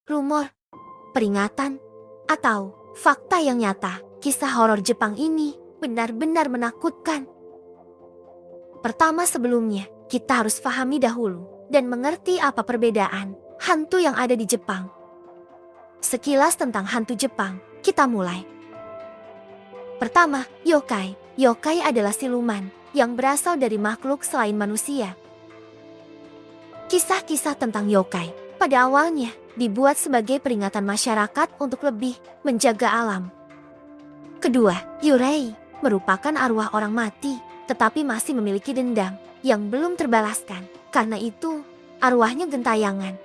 rumor, peringatan, atau fakta yang nyata. Kisah horor Jepang ini benar-benar menakutkan. Pertama sebelumnya, kita harus pahami dahulu dan mengerti apa perbedaan hantu yang ada di Jepang. Sekilas tentang hantu Jepang, kita mulai. Pertama, yokai. Yokai adalah siluman yang berasal dari makhluk selain manusia. Kisah-kisah tentang yokai pada awalnya dibuat sebagai peringatan masyarakat untuk lebih menjaga alam. Kedua, yurei merupakan arwah orang mati tetapi masih memiliki dendam yang belum terbalaskan. Karena itu, arwahnya gentayangan.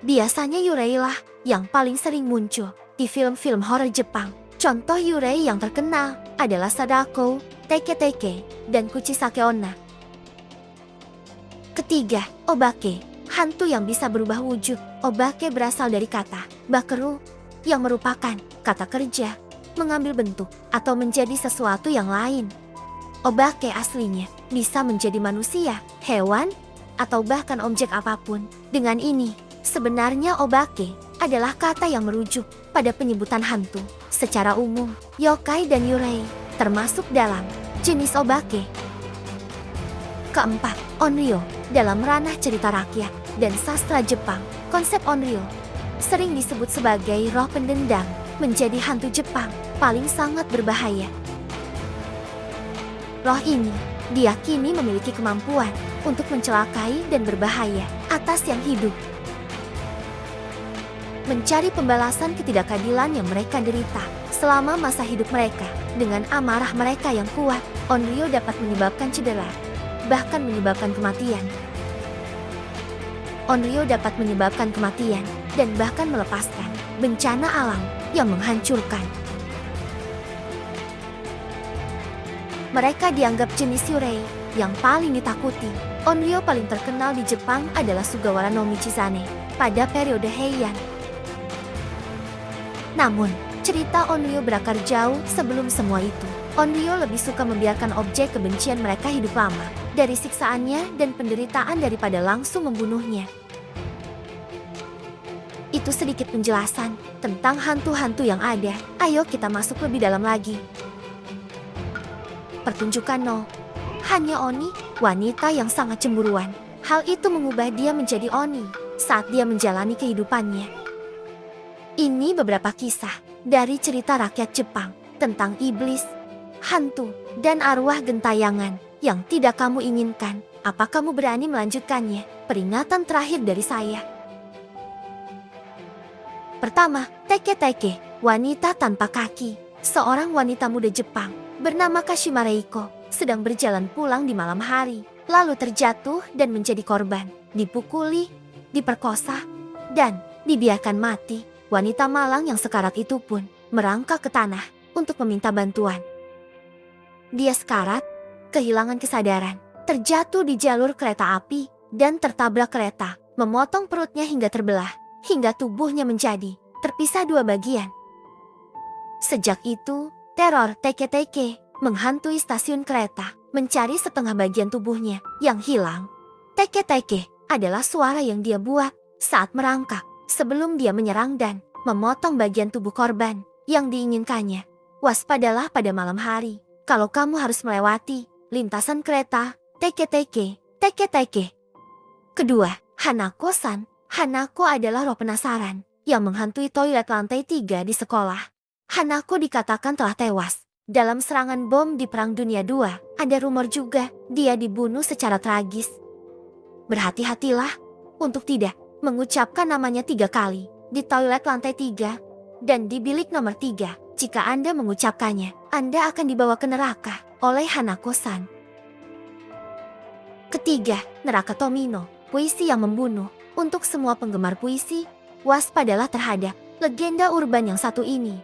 Biasanya yurei lah yang paling sering muncul di film-film horor Jepang. Contoh yurei yang terkenal adalah Sadako, Teke-Teke, dan Kuchisake Onna. Ketiga, obake, hantu yang bisa berubah wujud. Obake berasal dari kata bakeru yang merupakan kata kerja, mengambil bentuk atau menjadi sesuatu yang lain. Obake aslinya bisa menjadi manusia, hewan, atau bahkan objek apapun. Dengan ini, sebenarnya obake adalah kata yang merujuk pada penyebutan hantu. Secara umum, yokai dan yurei termasuk dalam jenis obake. Keempat, onryo. Dalam ranah cerita rakyat dan sastra Jepang, konsep onryo sering disebut sebagai roh pendendam menjadi hantu Jepang paling sangat berbahaya. Roh ini diyakini memiliki kemampuan untuk mencelakai dan berbahaya atas yang hidup. Mencari pembalasan ketidakadilan yang mereka derita selama masa hidup mereka. Dengan amarah mereka yang kuat, onryo dapat menyebabkan cedera, bahkan menyebabkan kematian. Onryo dapat menyebabkan kematian dan bahkan melepaskan bencana alam yang menghancurkan. Mereka dianggap jenis yurei yang paling ditakuti. Onryo paling terkenal di Jepang adalah Sugawara no Michizane pada periode Heian. Namun, cerita onryo berakar jauh sebelum semua itu. Onryo lebih suka membiarkan objek kebencian mereka hidup lama dari siksaannya dan penderitaan daripada langsung membunuhnya. Itu sedikit penjelasan tentang hantu-hantu yang ada. Ayo kita masuk lebih dalam lagi. Pertunjukan no hanya Oni, wanita yang sangat cemburuan. Hal itu mengubah dia menjadi Oni saat dia menjalani kehidupannya. Ini beberapa kisah dari cerita rakyat Jepang tentang iblis, hantu, dan arwah gentayangan yang tidak kamu inginkan. Apa kamu berani melanjutkannya? Peringatan terakhir dari saya. Pertama, Teke-Teke, wanita tanpa kaki. Seorang wanita muda Jepang bernama Kashima Reiko sedang berjalan pulang di malam hari, lalu terjatuh dan menjadi korban, dipukuli, diperkosa, dan dibiarkan mati. Wanita malang yang sekarat itu pun merangkak ke tanah untuk meminta bantuan. Dia sekarat, kehilangan kesadaran, terjatuh di jalur kereta api, dan tertabrak kereta, memotong perutnya hingga terbelah, hingga tubuhnya menjadi terpisah dua bagian. Sejak itu, teror Teke-Teke menghantui stasiun kereta, mencari setengah bagian tubuhnya yang hilang. Teke-Teke adalah suara yang dia buat saat merangkak sebelum dia menyerang dan memotong bagian tubuh korban yang diinginkannya. Waspadalah pada malam hari kalau kamu harus melewati lintasan kereta Teke-Teke, Teke-Teke. Kedua, Hanako-san. Hanako adalah roh penasaran yang menghantui toilet lantai 3 di sekolah. Hanako dikatakan telah tewas dalam serangan bom di Perang Dunia II. Ada rumor juga dia dibunuh secara tragis. Berhati-hatilah untuk tidak mengucapkan namanya 3 kali di toilet lantai 3 dan di bilik nomor 3. Jika Anda mengucapkannya, Anda akan dibawa ke neraka oleh Hanako-san. Ketiga, neraka Tomino, puisi yang membunuh. Untuk semua penggemar puisi, waspadalah terhadap legenda urban yang satu ini.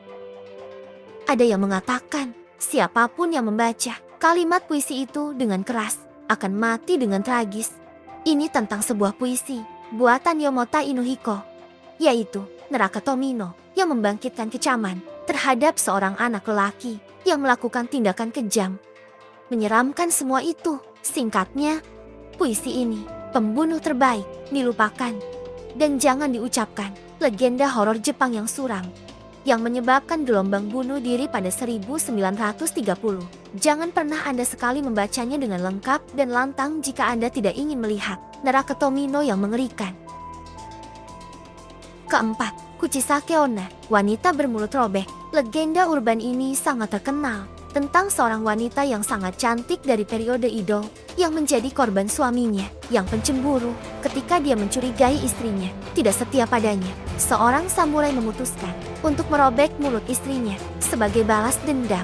Ada yang mengatakan, siapapun yang membaca kalimat puisi itu dengan keras akan mati dengan tragis. Ini tentang sebuah puisi buatan Yomota Inuhiko, yaitu neraka Tomino yang membangkitkan kecaman terhadap seorang anak lelaki yang melakukan tindakan kejam. Menyeramkan semua itu. Singkatnya, puisi ini pembunuh terbaik dilupakan. dan jangan diucapkan. Legenda horor Jepang yang suram yang menyebabkan gelombang bunuh diri pada 1930. Jangan pernah Anda sekali membacanya dengan lengkap dan lantang jika Anda tidak ingin melihat neraka Tomino yang mengerikan. Keempat, Kuchisake Onna, wanita bermulut robek. Legenda urban ini sangat terkenal tentang seorang wanita yang sangat cantik dari periode Edo yang menjadi korban suaminya yang pencemburu ketika dia mencurigai istrinya tidak setia padanya. Seorang samurai memutuskan untuk merobek mulut istrinya sebagai balas dendam.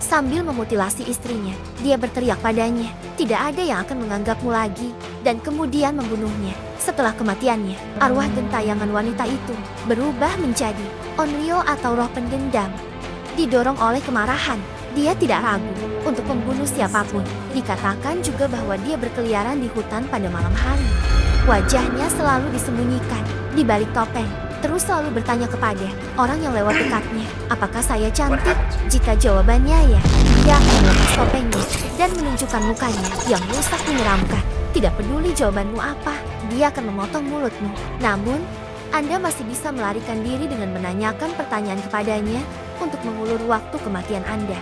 Sambil memutilasi istrinya, dia berteriak padanya, tidak ada yang akan menganggapmu lagi, dan kemudian membunuhnya. Setelah kematiannya, arwah gentayangan wanita itu berubah menjadi onryo atau roh pendendam. Didorong oleh kemarahan, dia tidak ragu untuk membunuh siapapun. Dikatakan juga bahwa dia berkeliaran di hutan pada malam hari. Wajahnya selalu disembunyikan di balik topeng. Terus selalu bertanya kepada orang yang lewat dekatnya, apakah saya cantik? Jika jawabannya ya, dia akan melepas topengnya dan menunjukkan mukanya yang rusak menyeramkan. Tidak peduli jawabanmu apa, dia akan memotong mulutmu. Namun, Anda masih bisa melarikan diri dengan menanyakan pertanyaan kepadanya untuk mengulur waktu kematian Anda.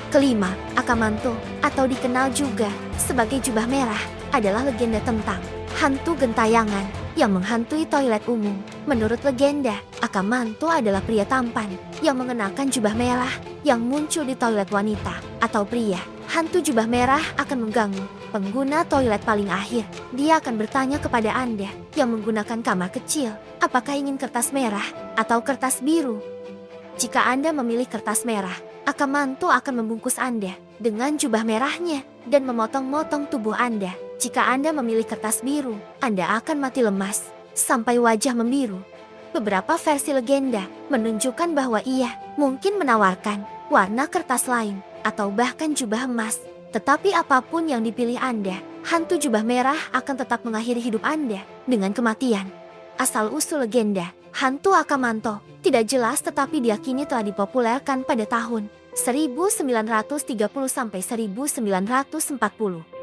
Kelima, Akamanto, atau dikenal juga sebagai jubah merah, adalah legenda tentang hantu gentayangan yang menghantui toilet umum. Menurut legenda, Akamanto adalah pria tampan yang mengenakan jubah merah yang muncul di toilet wanita atau pria. Hantu jubah merah akan mengganggu pengguna toilet paling akhir. Dia akan bertanya kepada Anda yang menggunakan kamar kecil, apakah ingin kertas merah atau kertas biru? Jika Anda memilih kertas merah, Akamanto akan membungkus Anda dengan jubah merahnya dan memotong-motong tubuh Anda. Jika Anda memilih kertas biru, Anda akan mati lemas sampai wajah membiru. Beberapa versi legenda menunjukkan bahwa ia mungkin menawarkan warna kertas lain atau bahkan jubah emas. Tetapi apapun yang dipilih Anda, hantu jubah merah akan tetap mengakhiri hidup Anda dengan kematian. Asal-usul legenda hantu Akamanto tidak jelas, tetapi diyakini telah dipopulerkan pada tahun 1930 sampai 1940.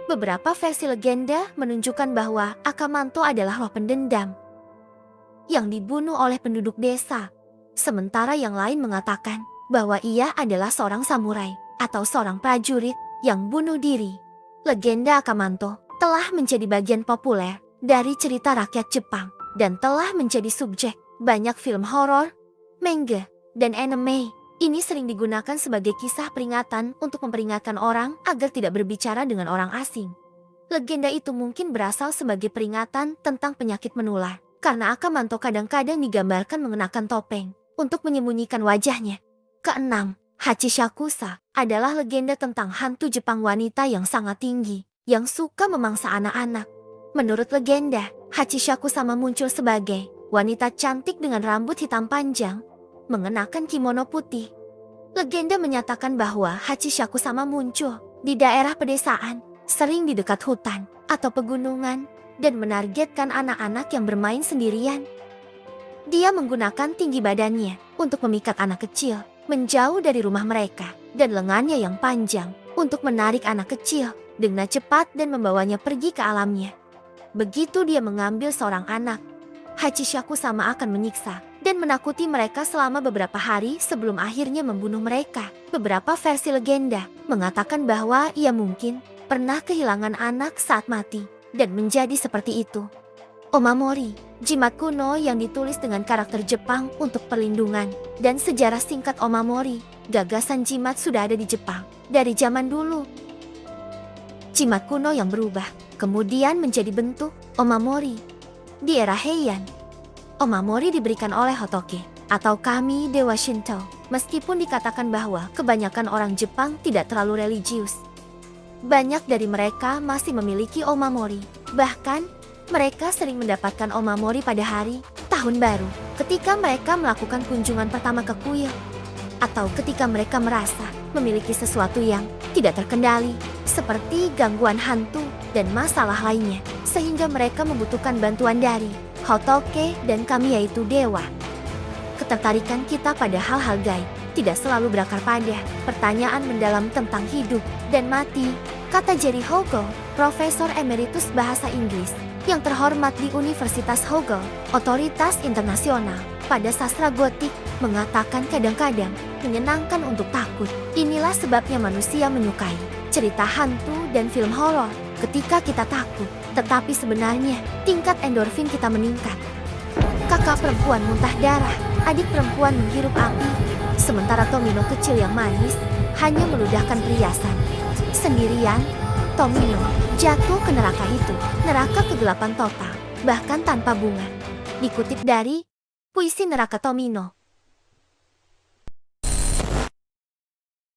Beberapa versi legenda menunjukkan bahwa Akamanto adalah roh pendendam yang dibunuh oleh penduduk desa. Sementara yang lain mengatakan bahwa ia adalah seorang samurai atau seorang prajurit yang bunuh diri. Legenda Akamanto telah menjadi bagian populer dari cerita rakyat Jepang dan telah menjadi subjek banyak film horor, manga, dan anime. Ini sering digunakan sebagai kisah peringatan untuk memperingatkan orang agar tidak berbicara dengan orang asing. Legenda itu mungkin berasal sebagai peringatan tentang penyakit menular, karena Akamanto kadang-kadang digambarkan mengenakan topeng untuk menyembunyikan wajahnya. Keenam, Hachishakusa adalah legenda tentang hantu Jepang wanita yang sangat tinggi, yang suka memangsa anak-anak. Menurut legenda, Hachishakusa muncul sebagai wanita cantik dengan rambut hitam panjang, mengenakan kimono putih. Legenda menyatakan bahwa Hachishaku-sama muncul di daerah pedesaan, sering di dekat hutan atau pegunungan, dan menargetkan anak-anak yang bermain sendirian. Dia menggunakan tinggi badannya untuk memikat anak kecil menjauh dari rumah mereka, dan lengannya yang panjang untuk menarik anak kecil dengan cepat dan membawanya pergi ke alamnya. Begitu dia mengambil seorang anak, Hachishaku-sama akan menyiksa dan menakuti mereka selama beberapa hari sebelum akhirnya membunuh mereka. Beberapa versi legenda mengatakan bahwa ia mungkin pernah kehilangan anak saat mati dan menjadi seperti itu. Omamori, jimat kuno yang ditulis dengan karakter Jepang untuk perlindungan, dan sejarah singkat Omamori. Gagasan jimat sudah ada di Jepang dari zaman dulu. Jimat kuno yang berubah kemudian menjadi bentuk Omamori. Di era Heian, Omamori diberikan oleh Hotoke atau kami Dewa Shinto. Meskipun dikatakan bahwa kebanyakan orang Jepang tidak terlalu religius, banyak dari mereka masih memiliki Omamori. Bahkan, mereka sering mendapatkan Omamori pada hari Tahun Baru, ketika mereka melakukan kunjungan pertama ke kuil, atau ketika mereka merasa memiliki sesuatu yang tidak terkendali, seperti gangguan hantu dan masalah lainnya, sehingga mereka membutuhkan bantuan dari Hotoke dan kami yaitu dewa. Ketertarikan kita pada hal-hal gaib tidak selalu berakar pada pertanyaan mendalam tentang hidup dan mati, kata Jerry Hogo. Profesor Emeritus Bahasa Inggris yang terhormat di Universitas Hogel, otoritas internasional pada sastra gotik, mengatakan kadang-kadang menyenangkan untuk takut. Inilah sebabnya manusia menyukai cerita hantu dan film horor ketika kita takut. Tetapi sebenarnya tingkat endorfin kita meningkat. Kakak perempuan muntah darah, adik perempuan menghirup api, sementara Tomino kecil yang manis hanya meludahkan perhiasan. Sendirian, Tomino jatuh ke neraka kegelapan total, bahkan tanpa bunga. Dikutip dari Puisi Neraka Tomino.